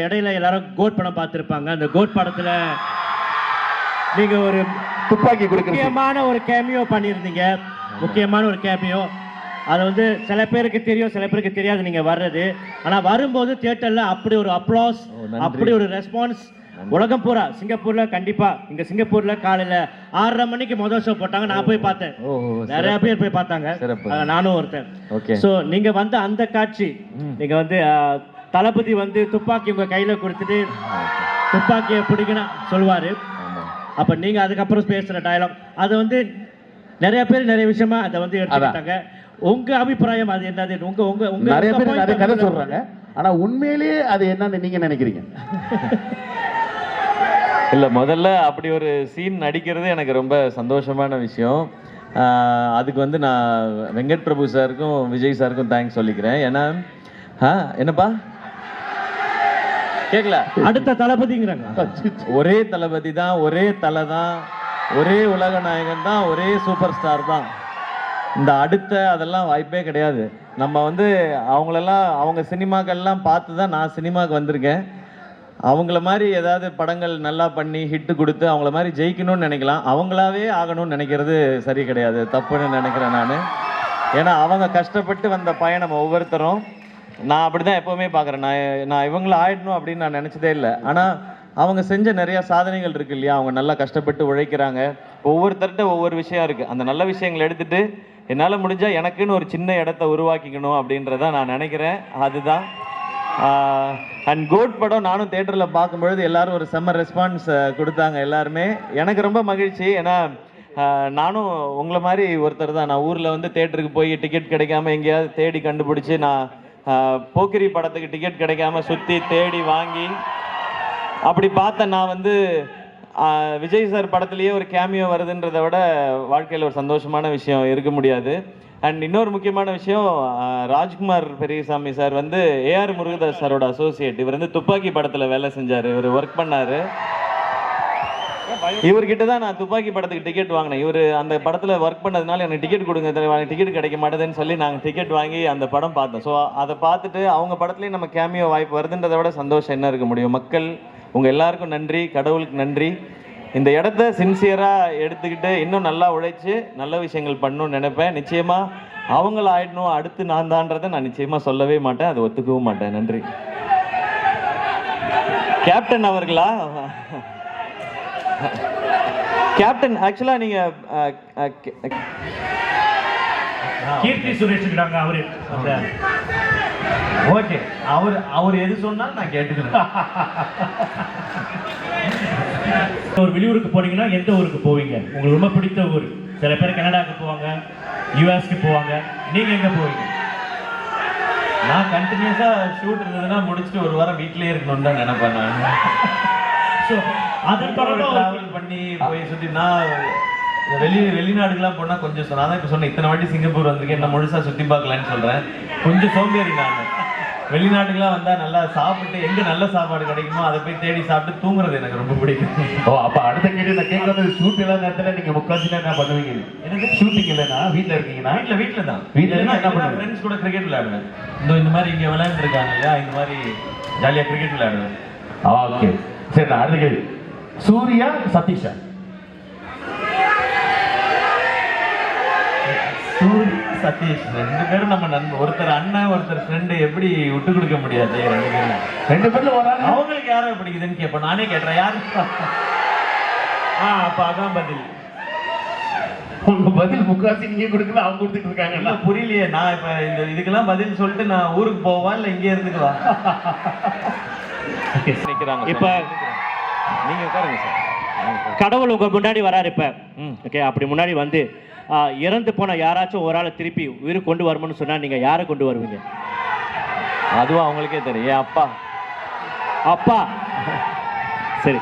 இடையில எல்லாரும் கோட் படம் பார்த்துருப்பாங்க. அந்த கோட் படத்துல நீங்க ஒரு துப்பாக்கி கொடுக்க முக்கியமான ஒரு கேமியோ பண்ணியிருந்தீங்க. முக்கியமான ஒரு கேமியோ. அது வந்து சில பேருக்கு தெரியும், சில பேருக்கு தெரியாது நீங்க வர்றது. ஆனா வரும்போது தியேட்டர்ல அப்படி ஒரு அப்ளாஸ், அப்படி ஒரு ரெஸ்பான்ஸ். உலகம் பூரா, சிங்கப்பூர்ல கண்டிப்பா, இங்க சிங்கப்பூர்ல காலையில 6:30 மணிக்கு முதல் ஷோ போட்டாங்க. நான் போய் பார்த்தேன். நிறைய பேர் போய் பார்த்தாங்க, நானும் ஒருத்தன். சோ நீங்க வந்து அந்த காட்சி, நீங்க வந்து தளபதி வந்து துப்பாக்கி உங்க கையில கொடுத்துட்டு துப்பாக்கியை பிடிக்கணும் சொல்லுவாரு. அப்ப நீங்க அதுக்கப்புறம் பேசுற டயலாக், அது வந்து நிறைய பேர் நிறைய விஷயமா அதை வந்து எடுத்துக்கிட்டாங்க. உங்க அபிப்பிராயம் அது என்னது? உங்க உங்க உங்க நிறைய பேர் நிறைய கதை சொல்றாங்க. ஆனா உண்மையிலேயே அது என்னன்னு நீங்க நினைக்கிறீங்க? இல்ல, முதல்ல அப்படி ஒரு சீன் நடிக்கிறது எனக்கு ரொம்ப சந்தோஷமான விஷயம். அதுக்கு வந்து நான் வெங்கட் பிரபு சாருக்கும் விஜய் சாருக்கும் தேங்க்ஸ் சொல்லிக்கிறேன். ஏன்னா என்னப்பா கேட்கல, அடுத்த தளபதிங்கிறாங்க. ஒரே தளபதி தான், ஒரே தலை தான், ஒரே உலக நாயகன் தான், ஒரே சூப்பர் ஸ்டார் தான். இந்த அடுத்த அதெல்லாம் வாய்ப்பே கிடையாது. நம்ம வந்து அவங்களெல்லாம் அவங்க சினிமாக்கள்லாம் பார்த்து தான் நான் சினிமாவுக்கு வந்திருக்கேன். அவங்கள மாதிரி ஏதாவது படங்கள் நல்லா பண்ணி ஹிட்டு கொடுத்து அவங்கள மாதிரி ஜெயிக்கணும்னு நினைக்கலாம். அவங்களாவே ஆகணும்னு நினைக்கிறது சரி கிடையாது, தப்புன்னு நினைக்கிறேன் நான். ஏன்னா அவங்க கஷ்டப்பட்டு வந்த பயணம் ஒவ்வொருத்தரும் நான் அப்படி தான் எப்போவுமே பார்க்குறேன். நான் இவங்கள ஆயிடணும் அப்படின்னு நான் நினச்சதே இல்லை. ஆனால் அவங்க செஞ்ச நிறையா சாதனைகள் இருக்குது இல்லையா, அவங்க நல்லா கஷ்டப்பட்டு உழைக்கிறாங்க. ஒவ்வொருத்தர்கிட்ட ஒவ்வொரு விஷயம் இருக்குது. அந்த நல்ல விஷயங்களை எடுத்துகிட்டு என்னால் முடிஞ்சால் எனக்குன்னு ஒரு சின்ன இடத்த உருவாக்கிக்கணும் அப்படின்றத நான் நினைக்கிறேன். அதுதான். அண்ட் கோட் படம் நானும் தேட்டரில் பார்க்கும்பொழுது எல்லாரும் ஒரு செம்ம ரெஸ்பான்ஸ் கொடுத்தாங்க எல்லாருமே. எனக்கு ரொம்ப மகிழ்ச்சி. ஏன்னா நானும் உங்களை மாதிரி ஒருத்தர் தான். நான் ஊரில் வந்து தேட்டருக்கு போய் டிக்கெட் கிடைக்காம எங்கேயாவது தேடி கண்டுபிடிச்சி, நான் போக்கிரி படத்துக்கு டிக்கெட் கிடைக்காம சுற்றி தேடி வாங்கி அப்படி பார்த்தேன். நான் வந்து விஜய் சார் படத்துலேயே ஒரு கேமியோ வருதுன்றதை விட வாழ்க்கையில் ஒரு சந்தோஷமான விஷயம் இருக்க முடியாது. அண்ட் இன்னொரு முக்கியமான விஷயம், ராஜ்குமார் பெரியசாமி சார் வந்து ஏஆர் முருகதாஸ் சாரோட அசோசியேட். இவர் வந்து துப்பாக்கி படத்தில் வேலை செஞ்சார், இவர் ஒர்க் பண்ணார். இவர்கிட்ட தான் நான் துப்பாக்கி படத்துக்கு டிக்கெட் வாங்கினேன். இவர் அந்த படத்தில் ஒர்க் பண்ணதுனால எனக்கு டிக்கெட் கொடுங்க, டிக்கெட் கிடைக்க மாட்டேதுன்னு சொல்லி நாங்கள் டிக்கெட் வாங்கி அந்த படம் பார்த்தோம். ஸோ அதை பார்த்துட்டு அவங்க படத்துலேயும் நம்ம கேமியோ வாய்ப்பு வருதுன்றதை விட சந்தோஷம் என்ன இருக்க முடியும்? மக்கள் உங்கள் எல்லாருக்கும் நன்றி, கடவுளுக்கு நன்றி. இந்த இடத்த சின்சியராக எடுத்துக்கிட்டு இன்னும் நல்லா உழைச்சி நல்ல விஷயங்கள் பண்ணணும்னு நினைப்பேன். நிச்சயமாக அவங்கள ஆயிடணும், அடுத்து நான் தான்றதை நான் நிச்சயமாக சொல்லவே மாட்டேன், அதை ஒத்துக்கவும் மாட்டேன். நன்றி. கேப்டன் அவர்களா? கேப்டன் ஆக்சுவலாக நீங்கள் கீர்த்தி சுரேஷ் இருக்காங்க. அவரு ஓகே, அவர் எது சொன்னாலும் நான் கேட்டுக்கிறேன். ஒரு வெளியூருக்கு போனீங்கன்னா எந்த ஊருக்கு போவீங்க? உங்களுக்கு ரொம்ப பிடித்த ஊர்? சில பேர் கனடாவுக்கு போவாங்க, யூஎஸ்க்கு போவாங்க. நீங்க எங்க போவீங்க? நான் கண்டினியூஸா ஷூட் இருந்ததுன்னா முடிச்சுட்டு ஒரு வாரம் வீட்லயே இருக்கணும்னு தான் நினைப்பேன் நான். ஸோ அதன் டிராவல் பண்ணி போய் சுற்றி நான் வெளிநாடுகள்லாம் போனால் கொஞ்சம் நான் தான் இப்போ சொன்னேன், இத்தனை வாட்டி சிங்கப்பூர் வந்திருக்கேன், என்ன முழுசாக சுற்றி பார்க்கலான்னு சொல்கிறேன். கொஞ்சம் சோம்பேறி நான். வெளிநாட்டுக்கெல்லாம் வந்தால் நல்லா சாப்பிட்டு எங்கே நல்ல சாப்பாடு கிடைக்குமோ அதை போய் தேடி சாப்பிட்டு தூங்குறது எனக்கு ரொம்ப பிடிக்கும். ஓ, அப்போ அடுத்த கேள்வி நான் கேட்கறது, ஷூட் எல்லாம் நேரத்தில் நீங்கள் முக்கால்வாசி என்ன பண்ணுவீங்க? எனக்கு ஷூட்டிங் இல்லைன்னா வீட்டில் இருக்கீங்கன்னா? வீட்டில் தான். வீட்டில் என்ன பண்ணுவேன்? ஃப்ரெண்ட்ஸ் கூட கிரிக்கெட் விளையாடுவேன். இந்த மாதிரி இங்கே விளையாண்டுருக்காங்க இல்லையா, இந்த மாதிரி ஜாலியாக கிரிக்கெட் விளையாடுவேன். ஓகே, சரி. நான் அடுத்த கேள்வி, சூர்யா சதீஷா? சதீஷ் ரெண்டு பேரும் நம்ம நண்பர். ஒருத்தர் அண்ணன், ஒருத்தர் ஃப்ரெண்டு. எப்படி விட்டு கொடுக்க முடியாது? ரெண்டு பேர்ல வராங்க. அவங்களுக்கு யாரோ பிடிக்குதுன்னு கேட்பேன். நானே கேட்டேன் யாரு? அப்ப அதான் பதில். உங்க பதில் முக்காசி நீங்க கொடுக்கல, அவங்க கொடுத்துட்டு இருக்காங்க. இல்ல புரியலையே. நான் இப்ப இந்த இதுக்கெல்லாம் பதில் சொல்லிட்டு நான் ஊருக்கு போவா இல்ல இங்கே இருந்துக்குவா? இப்ப நீங்க உட்காருங்க சார். கடவுள் உங்க முன்னாடி வராரு இப்ப. ஓகே, அப்படி முன்னாடி வந்து இறந்து போன யாராச்சும் ஒரு ஆளை திருப்பி உயிர் கொண்டு வரணும்னு சொன்னா நீங்க யாரை கொண்டு வருவீங்க? அதுவும் அவங்களுக்கே தெரியும். அப்பா. அப்பா. சரி.